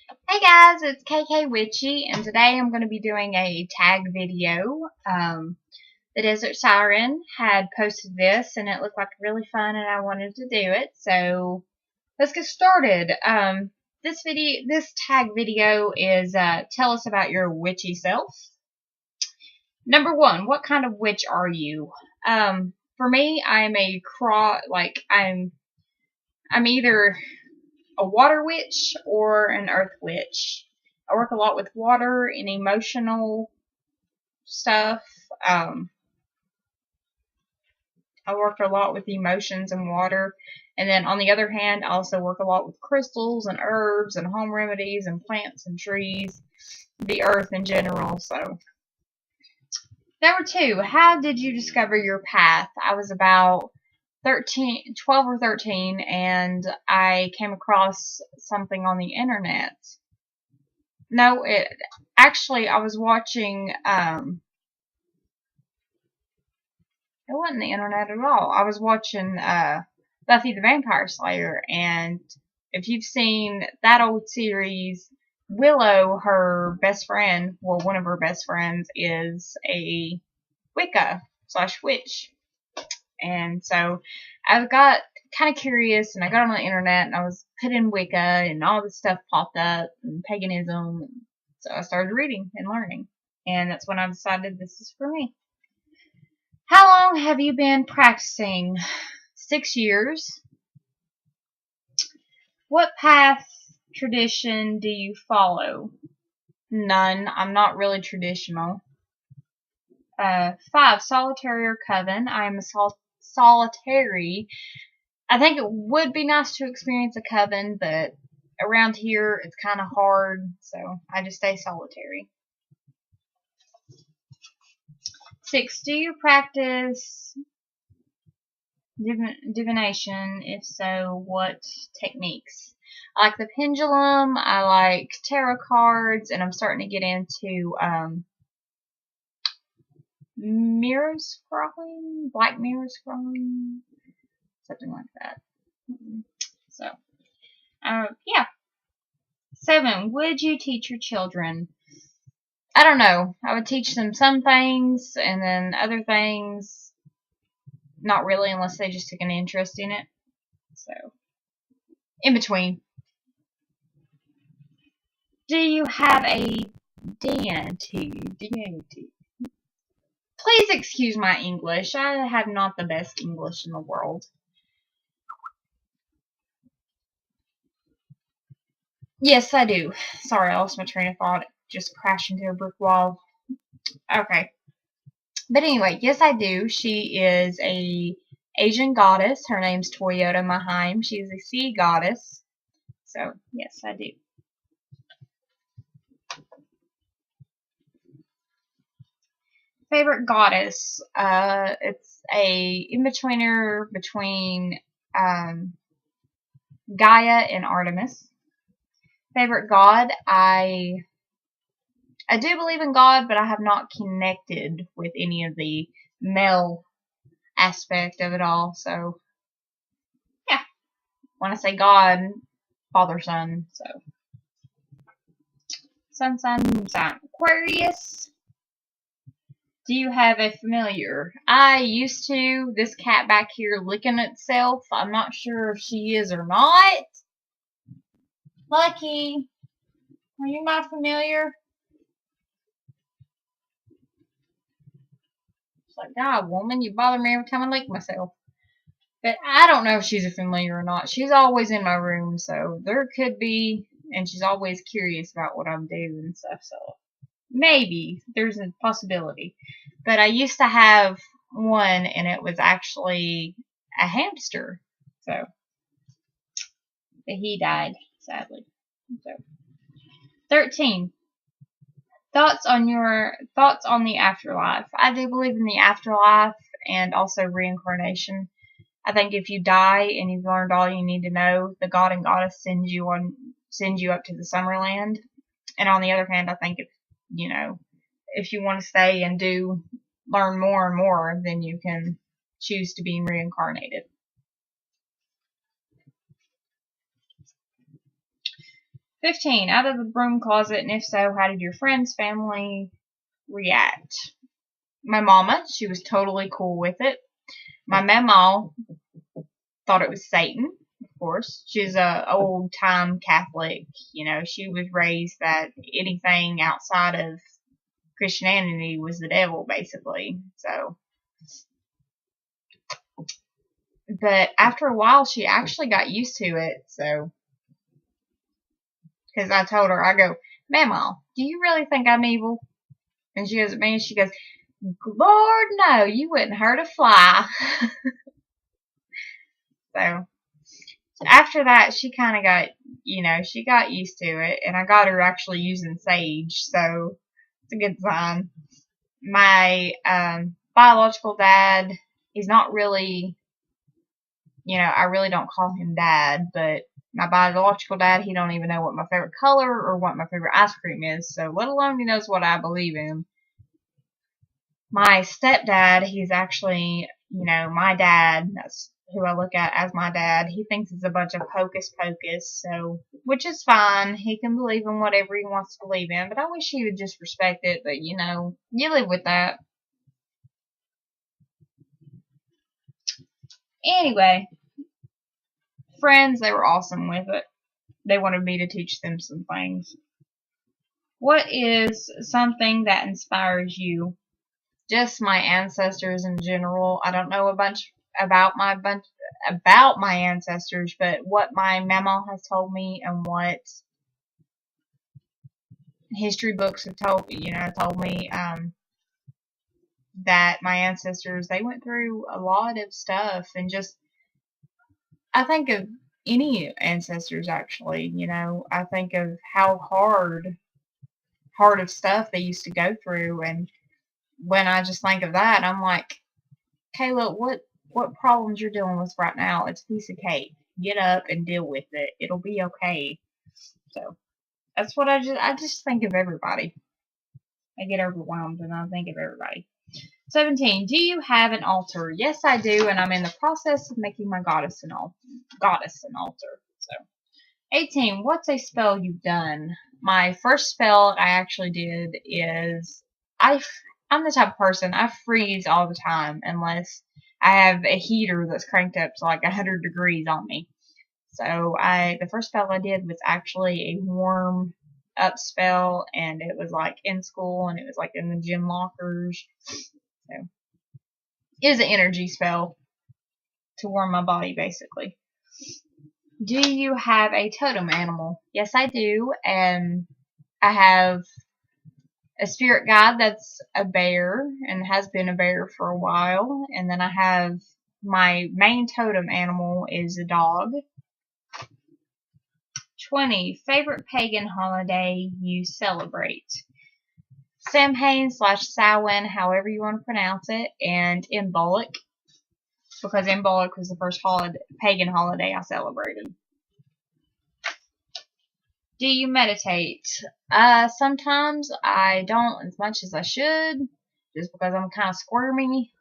Hey guys, it's KK Witchy, and today I'm going to be doing a tag video. The Desert Siren had posted this, and it looked like really fun, and I wanted to do it. So let's get started. This tag video is tell us about your witchy self. Number one, what kind of witch are you? For me, I'm I'm either a water witch or an earth witch. I work a lot with water and emotional stuff. Um, I work a lot with emotions and water. And then on the other hand, I also work a lot with crystals and herbs and home remedies and plants and trees, the earth in general. So, number two, how did you discover your path? I was about 12 or 13, and I came across something on the internet. No, actually, I was watching, it wasn't the internet at all. I was watching, Buffy the Vampire Slayer, and if you've seen that old series, Willow, her best friend, well, one of her best friends, is a Wicca / witch. And so I got kind of curious, and I got on the internet, and I was put in Wicca, and all this stuff popped up, and paganism. And so I started reading and learning, and that's when I decided this is for me. How long have you been practicing? 6 years. What path tradition do you follow? None. I'm not really traditional. 5. Solitary or coven? I am a solitary. I think it would be nice to experience a coven, but around here it's kind of hard, so I just stay solitary. 6. Do you practice divination? If so, what techniques? I like the pendulum, I like tarot cards, and I'm starting to get into mirror scrolling, black mirror scrolling, something like that. So, yeah. 7. Would you teach your children? I don't know. I would teach them some things, and then other things, not really, unless they just took an interest in it. So, in between. Do you have a deity? Please excuse my English. I have not the best English in the world. Yes, I do. Sorry, I lost my train of thought. Just crashed into a brick wall. Okay. But anyway, yes, I do. She is a Asian goddess. Her name's Toyota Mahaim. She's a sea goddess. So, yes, I do. Favorite goddess? It's a in-betweener between Gaia and Artemis. Favorite god? I do believe in God, but I have not connected with any of the male aspect of it all. So, yeah. When I say God, Father, Son. So, Sun, Moon, Sign. Aquarius. Do you have a familiar? I used to. This cat back here licking itself. I'm not sure if she is or not. Lucky, are you my familiar? It's like, God, woman, you bother me every time I lick myself. But I don't know if she's a familiar or not. She's always in my room, so there could be, and she's always curious about what I'm doing and stuff, so maybe there's a possibility. But I used to have one, and it was actually a hamster. So, but he died, sadly. So, 13. Thoughts on the afterlife. I do believe in the afterlife and also reincarnation. I think if you die and you've learned all you need to know, the god and goddess sends you up to the Summerland. And on the other hand, I think if you want to stay and learn more and more, then you can choose to be reincarnated. 15. Out of the broom closet, and if so, how did your friends, family react? My mama, she was totally cool with it. My mama thought it was Satan, of course. She's a old time Catholic. You know, she was raised that anything outside of Christianity was the devil, basically. So, but after a while, she actually got used to it. So, because I told her, I go, Mama, do you really think I'm evil? And she goes at me, and she goes, Lord, no, you wouldn't hurt a fly. So after that, she kind of got, she got used to it, and I got her actually using sage, so it's a good sign. My biological dad, he's not really, I really don't call him dad, but my biological dad, he don't even know what my favorite color or what my favorite ice cream is, so let alone he knows what I believe in. My stepdad, he's actually, my dad. That's who I look at as my dad. He thinks it's a bunch of hocus pocus, so, which is fine. He can believe in whatever he wants to believe in, but I wish he would just respect it, but you live with that. Anyway, friends, they were awesome with it. They wanted me to teach them some things. What is something that inspires you? Just my ancestors in general. I don't know a bunch about my ancestors, but what my mama has told me and what history books have told me that my ancestors, they went through a lot of stuff, and just I think of any ancestors actually, I think of how hard of stuff they used to go through, and when I just think of that, I'm like, Kayla, what problems you're dealing with right now? It's a piece of cake. Get up and deal with it. It'll be okay. So that's what I just think of everybody. I get overwhelmed and I think of everybody. 17. Do you have an altar? Yes, I do, and I'm in the process of making my goddess an altar. So 18. What's a spell you've done? My first spell I actually did is I'm the type of person, I freeze all the time unless I have a heater that's cranked up to like 100 degrees on me. So the first spell I did was actually a warm up spell, and it was like in school, and it was like in the gym lockers. So it was an energy spell to warm my body, basically. Do you have a totem animal? Yes, I do, and I have a spirit guide that's a bear and has been a bear for a while, and then I have my main totem animal is a dog. 20. Favorite pagan holiday you celebrate? Samhain / Samhain, however you want to pronounce it, and Imbolc, because Imbolc was the first pagan holiday I celebrated. Do you meditate? Sometimes I don't as much as I should, just because I'm kind of squirmy.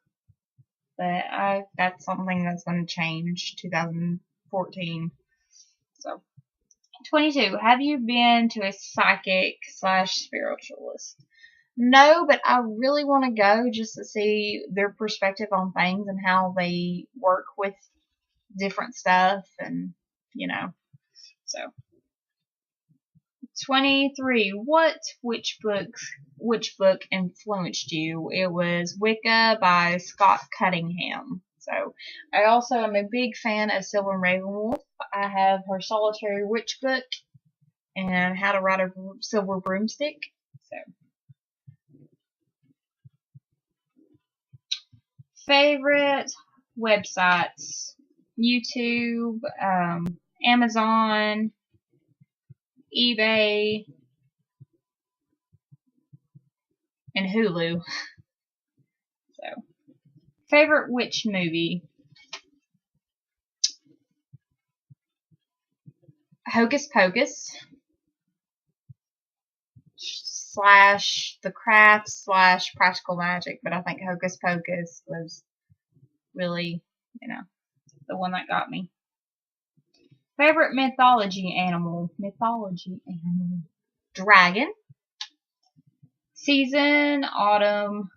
But that's something that's going to change 2014. So, 22. Have you been to a psychic / spiritualist? No, but I really want to go just to see their perspective on things and how they work with different stuff, and so. 23. What which book influenced you? It was Wicca by Scott Cunningham. So I also am a big fan of Sylvan Ravenwolf. I have her Solitary Witch book and How to Ride a Silver Broomstick. So favorite websites: YouTube, Amazon, eBay, and Hulu. So, favorite witch movie? Hocus Pocus / The Craft / Practical Magic, but I think Hocus Pocus was really, the one that got me. Favorite mythology animal. Dragon. Season, autumn.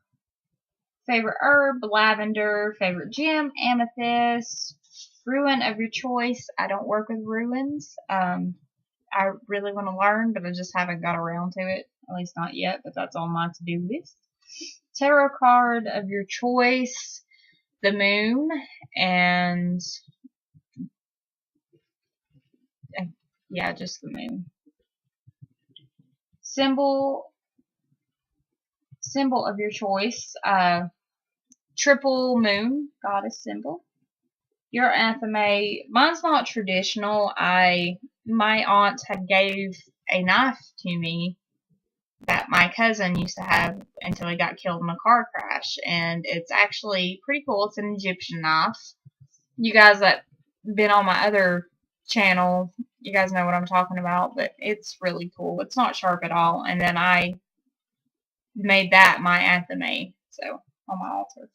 Favorite herb, lavender. Favorite gem, amethyst. Ruin of your choice. I don't work with ruins. I really want to learn, but I just haven't got around to it. At least not yet, but that's on my to-do list. Tarot card of your choice. The moon. And yeah, just the moon. Symbol of your choice. Triple moon, goddess symbol. Your athame. Mine's not traditional. My aunt had gave a knife to me that my cousin used to have until he got killed in a car crash, and it's actually pretty cool. It's an Egyptian knife. You guys that been on my other channel, you guys know what I'm talking about, but it's really cool. It's not sharp at all, and then I made that my athame, so on my altar.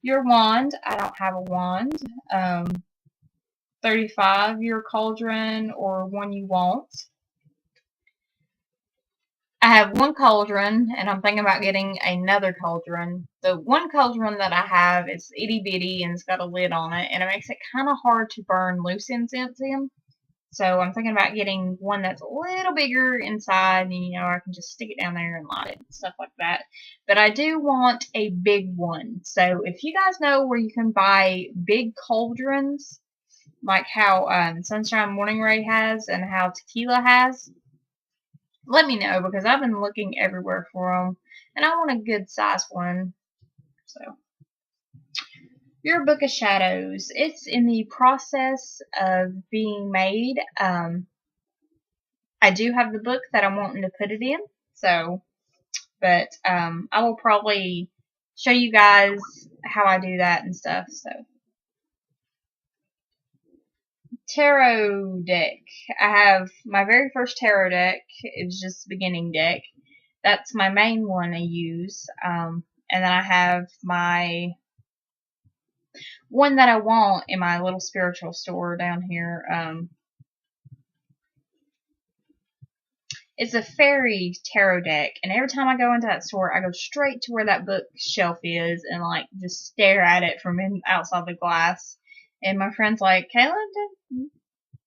Your wand. I don't have a wand. 35. Your cauldron or one you want. I have one cauldron, and I'm thinking about getting another cauldron. The one cauldron that I have is itty bitty and it's got a lid on it, and it makes it kind of hard to burn loose incense in. So I'm thinking about getting one that's a little bigger inside, and I can just stick it down there and light it and stuff like that. But I do want a big one. So if you guys know where you can buy big cauldrons, like how Sunshine Morning Ray has and how Tequila has, let me know, because I've been looking everywhere for them, and I want a good size one. So, your Book of Shadows. It's in the process of being made. I do have the book that I'm wanting to put it in, so, but I will probably show you guys how I do that and stuff. So, tarot deck. I have my very first tarot deck. It was just the beginning deck. That's my main one I use. And then I have my one that I want in my little spiritual store down here. It's a fairy tarot deck, and every time I go into that store, I go straight to where that bookshelf is and just stare at it from outside the glass. And my friend's like, Kayla,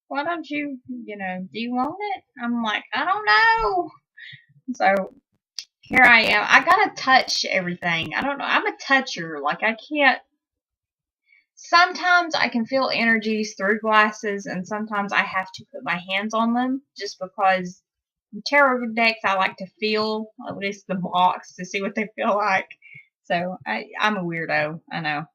why don't you, do you want it? I'm like, I don't know. So here I am. I gotta touch everything. I don't know. I'm a toucher. I can't. Sometimes I can feel energies through glasses, and sometimes I have to put my hands on them just because tarot decks I like to feel at least the box to see what they feel like. So I'm a weirdo. I know.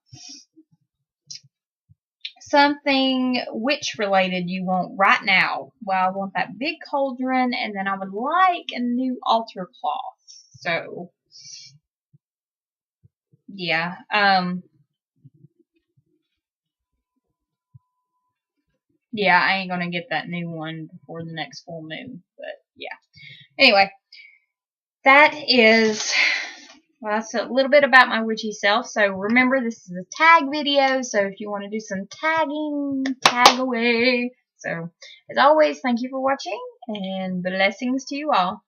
Something witch related you want right now. Well, I want that big cauldron, and then I would like a new altar cloth. So yeah. Yeah, I ain't gonna get that new one before the next full moon. But yeah. Anyway, that's a little bit about my witchy self. So remember, this is a tag video, so if you want to do some tagging, tag away. So as always, thank you for watching, and blessings to you all.